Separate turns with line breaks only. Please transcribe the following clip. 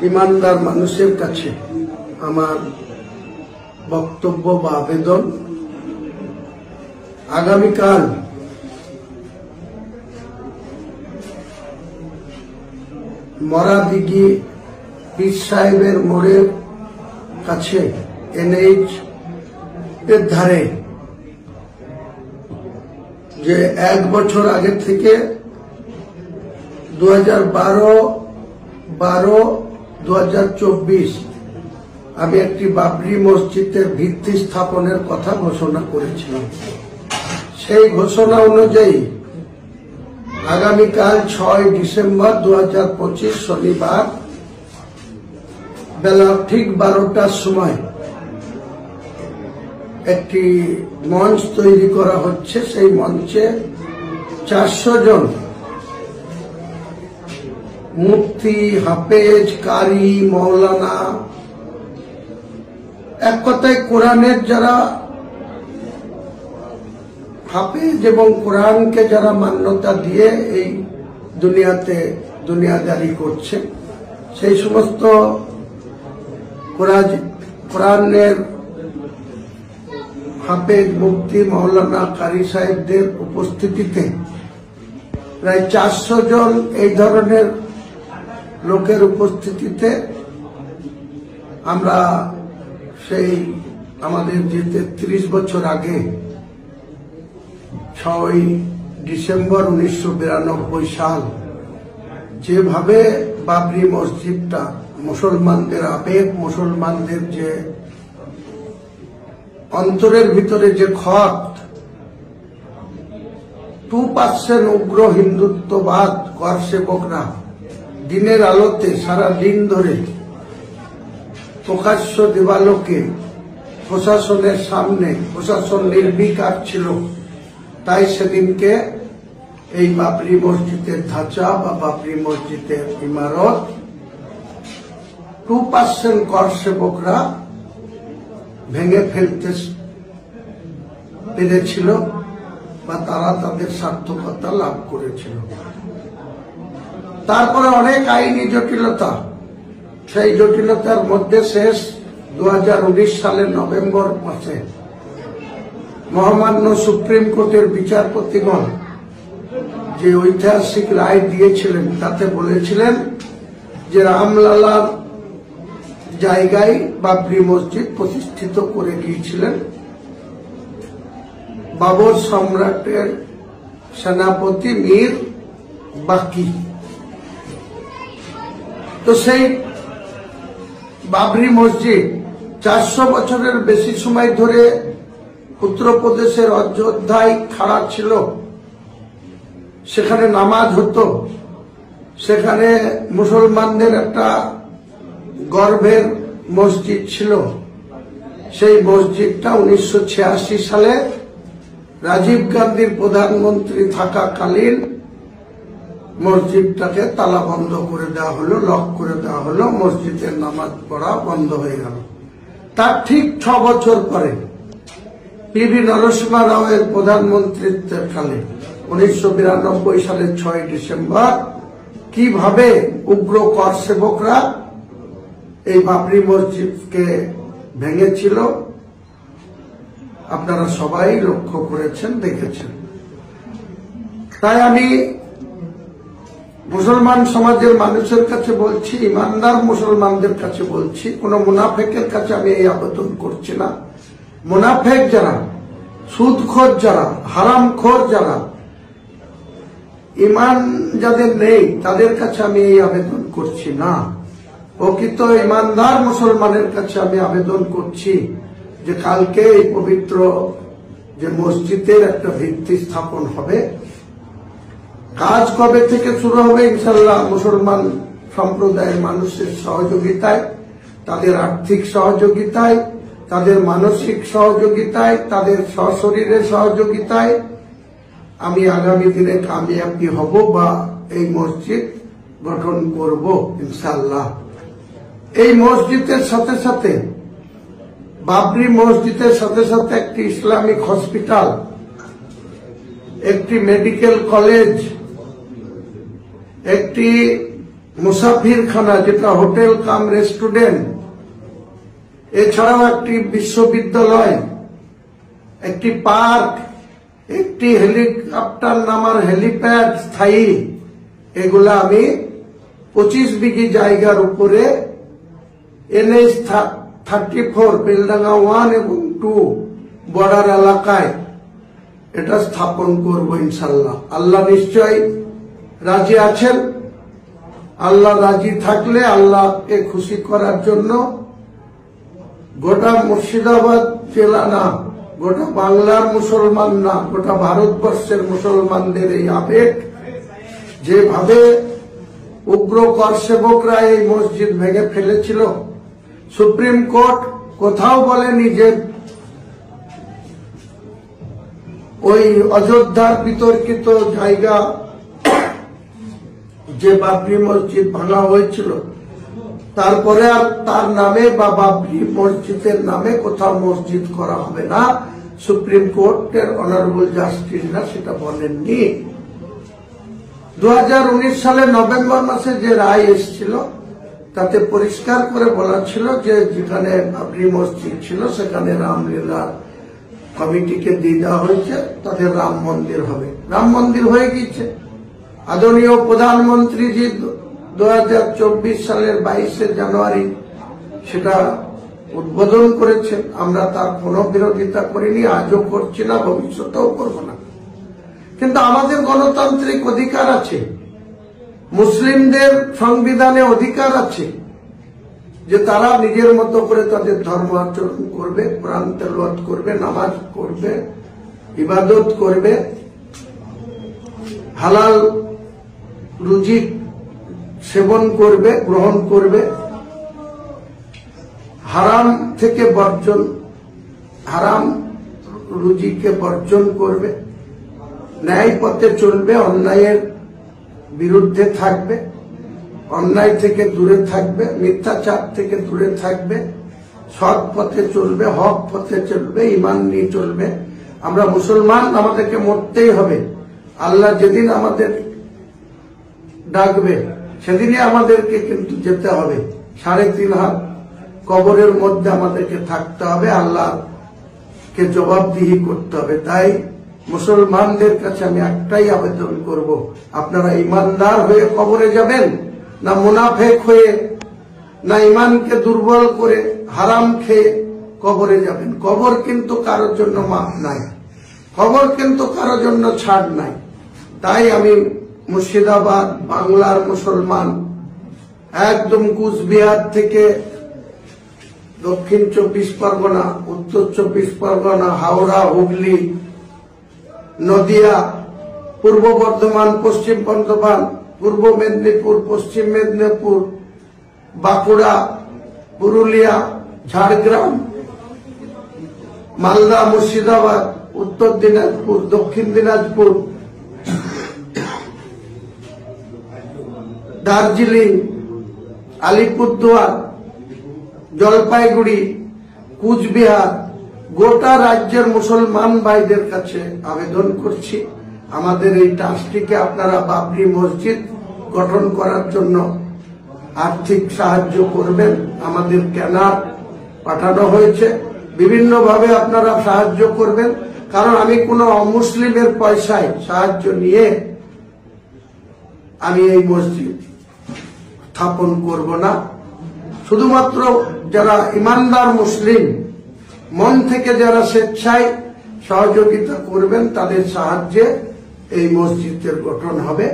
ईमानदार मानुषेर काछे आमार बक्तव्य बा आवेदन आगामीकाल मरादिघी पीर साहेबेर मोड़ेर काछे एनएच एर धारे जे एक बछर आगे थेके 2012-2024 আমি একটি বাবরি মসজিদের ভিত্তি স্থাপনের কথা ঘোষণা করেছিলাম। সেই ঘোষণা অনুযায়ী আগামীকাল 6 ডিসেম্বর 2025 শনিবার বেলা ঠিক 12টার সময় একটি মঞ্চ তৈরি করা হচ্ছে। সেই মঞ্চে 400 জন মুফতি, হাফেজ, কারি, মৌলানা, এক কথায় কোরআনের যারা হাফেজ এবং কোরআনকে যারা মান্যতা দিয়ে এই দুনিয়াতে দুনিয়াদারি করছে, সেই সমস্ত কোরআনের হাফেজ, মুফতি, মৌলানা, কারি সাহেবদের উপস্থিতিতে প্রায় 400 জন এই ধরনের লোকের উপস্থিতিতে আমরা সেই আমাদের যে 33 বছর আগে 6 ডিসেম্বর 1992 সাল যেভাবে বাবরি মসজিদটা মুসলমানদের আবেগ, মুসলমানদের যে অন্তরের ভিতরে যে ক্ষত, 2% উগ্র হিন্দুত্ববাদ করসেবকরা দিনের আলোতে সারা দিন ধরে প্রকাশ্য দেবালোকে প্রশাসনের সামনে প্রশাসন নির্বিকার ছিল, তাই সেদিনকে এই বাবরি মসজিদের ধাঁচা বা বাবরি মসজিদের ইমারত 2% করসেবকরা ভেঙে ফেলতে পেরেছিল বা তারা তাদের সার্থকতা লাভ করেছিল। তারপরে অনেক আইনি জটিলতা, সেই জটিলতার মধ্যে শেষ 2019 সালের নভেম্বর মাসে মহামান্য সুপ্রিম কোর্টের বিচারপতিগণ যে ঐতিহাসিক রায় দিয়েছিলেন তাতে বলেছিলেন যে রামলালার জায়গায় বাবরি মসজিদ প্রতিষ্ঠিত করে গিয়েছিলেন বাবর সম্রাটের সেনাপতি মীর বাকি। তো সেই বাবরি মসজিদ 400 বছরের বেশি সময় ধরে উত্তরপ্রদেশের অযোধ্যায় খাড়া ছিল। সেখানে নামাজ হতো, সেখানে মুসলমানদের একটা গর্বের মসজিদ ছিল। সেই মসজিদটা 1986 সালে রাজীব গান্ধীর প্রধানমন্ত্রী থাকাকালীন মসজিদটাকে তালা বন্ধ করে দেওয়া হলো, লক করে দেওয়া হলো, মসজিদের নামাজ পড়া বন্ধ হয়ে গেল। তার ঠিক 6 বছর পরে পিভি নরসিংহ রাওয়ের প্রধানমন্ত্রীত্বের কালে 1992 সালের 6 ডিসেম্বর কিভাবে উগ্র করসেবকরা এই বাবরি মসজিদকে ভেঙেছিল আপনারা সবাই লক্ষ্য করেছেন, দেখেছেন। তাই আমি মুসলমান সমাজের মানুষের কাছে বলছি, ইমানদার মুসলমানদের কাছে বলছি, কোন মুনাফেকের কাছে আমি এই আবেদন করছি না। মুনাফেক যারা, সুদখোর যারা, হারামখোর যারা, ইমান যাদের নেই তাদের কাছে আমি এই আবেদন করছি না। প্রকৃত ইমানদার মুসলমানের কাছে আমি আবেদন করছি যে কালকে এই পবিত্র যে মসজিদের একটা ভিত্তি স্থাপন হবে, কাজ কবে থেকে শুরু হবে ইনশাআল্লাহ মুসলমান সম্প্রদায়ের মানুষের সহযোগিতায়, তাদের আর্থিক সহযোগিতায়, তাদের মানসিক সহযোগিতায়, তাদের সশরীরের সহযোগিতায় আমি আগামী দিনে কামিয়াবি হব বা এই মসজিদ গঠন করব ইনশাআল্লাহ। এই মসজিদের সাথে সাথে, বাবরি মসজিদের সাথে সাথে একটি ইসলামিক হসপিটাল, একটি মেডিকেল কলেজ, একটি মুসাফিরখানা, যেটা হোটেল কাম রেস্টুরেন্ট, এছাড়াও একটি বিশ্ববিদ্যালয়, একটি পার্ক, একটি হেলিকপ্টার নামার হেলিপ্যাড স্থায়ী, এগুলা আমি 25 বিঘি জায়গার উপরে NH 34 বেলডাঙ্গা 1 এবং 2 বর্ডার এলাকায় এটা স্থাপন করব ইনশাল্লাহ। আল্লাহ নিশ্চয় রাজি আছেন। আল্লাহ রাজি থাকলে আল্লাহকে খুশি করার জন্য গোটা মুর্শিদাবাদ জেলা না, গোটা বাংলার মুসলমান না, গোটা ভারতবর্ষের মুসলমানদের এই আবেগ, যেভাবে উগ্র কর সেবকরা এই মসজিদ ভেঙে ফেলেছিল, সুপ্রিম কোর্ট কোথাও বলেনি যে ওই অযোধ্যার বিতর্কিত জায়গা যে বাবরি মসজিদ ভাঙা হয়েছিল, তারপরে আর তার নামে বা বাবরি মসজিদের নামে কোথাও মসজিদ করা হবে না। সুপ্রিম কোর্টের অনারেবল জাস্টিসরা সেটা বলেননি। 2019 সালের নভেম্বর মাসে যে রায় এসেছিল তাতে পরিষ্কার করে বলা ছিল যে যেখানে বাবরি মসজিদ ছিল সেখানে রামলীলা কমিটিকে দিয়ে দেওয়া হয়েছে, তাদের রাম মন্দির হবে। রাম মন্দির হয়ে গিয়েছে। আদরণীয় প্রধানমন্ত্রীজি 2024 সালের 22শে জানুয়ারি সেটা উদ্বোধন করেছেন। আমরা তার কোনো বিরোধিতা করিনি, আজও করছি না, ভবিষ্যতেও করব না। কিন্তু আমাদের গণতান্ত্রিক অধিকার আছে, মুসলিমদের সংবিধানে অধিকার আছে যে তারা নিজের মতো করে তাদের ধর্ম আচরণ করবে, কোরআন তেলাওয়াত করবে, নামাজ করবে, ইবাদত করবে, হালাল রুজি সেবন করবে, গ্রহণ করবে, হারাম থেকে বর্জন, হারাম রুজিকে বর্জন করবে, ন্যায় পথে চলবে, অন্যায়ের বিরুদ্ধে থাকবে, অন্যায় থেকে দূরে থাকবে, মিথ্যাচার থেকে দূরে থাকবে, সৎ পথে চলবে, হক পথে চলবে, ঈমান নিয়ে চলবে। আমরা মুসলমান, আমাদেরকে মরতেই হবে। আল্লাহ যেদিন আমাদের ডাকবে সেদিনই আমাদেরকে কিন্তু যেতে হবে। 3.5 হাত কবরের মধ্যে আমাদেরকে থাকতে হবে, আল্লাহকে জবাবদিহি করতে হবে। তাই মুসলমানদের কাছে আমি একটাই আবেদন করব, আপনারা ইমানদার হয়ে কবরে যাবেন না মুনাফেক হয়ে, না ইমানকে দুর্বল করে হারাম খেয়ে কবরে যাবেন? কবর কিন্তু কারোর জন্য মাফ নাই, কবর কিন্তু কারোর জন্য ছাড় নাই। তাই আমি মুর্শিদাবাদ বাংলার মুসলমান, একদম কুচবিহার থেকে দক্ষিণ 24 পরগনা, উত্তর 24 পরগনা, হাওড়া, হুগলি, নদিয়া, পূর্ব বর্ধমান, পশ্চিম বর্ধমান, পূর্ব মেদিনীপুর, পশ্চিম মেদিনীপুর, বাঁকুড়া, পুরুলিয়া, ঝাড়গ্রাম, মালদা, মুর্শিদাবাদ, উত্তর দিনাজপুর, দক্ষিণ দিনাজপুর, দার্জিলিং, আলিপুরদুয়ার, জলপাইগুড়ি, কুচবিহার, গোটা রাজ্যের মুসলমান ভাইদের কাছে আবেদন করছি, আমাদের এই ট্রাস্টটিকে আপনারা বাবরি মসজিদ গঠন করার জন্য আর্থিক সাহায্য করবেন। আমাদের ক্যানার পাঠানো হয়েছে, বিভিন্নভাবে আপনারা সাহায্য করবেন। কারণ আমি কোনো অমুসলিমের পয়সায় সাহায্য নিয়ে আমি এই মসজিদ স্থাপন করব না। শুধুমাত্র যারা ইমানদার মুসলিম, মন থেকে যারা স্বেচ্ছায় সহযোগিতা করবেন, তাদের সাহায্যে এই মসজিদের গঠন হবে।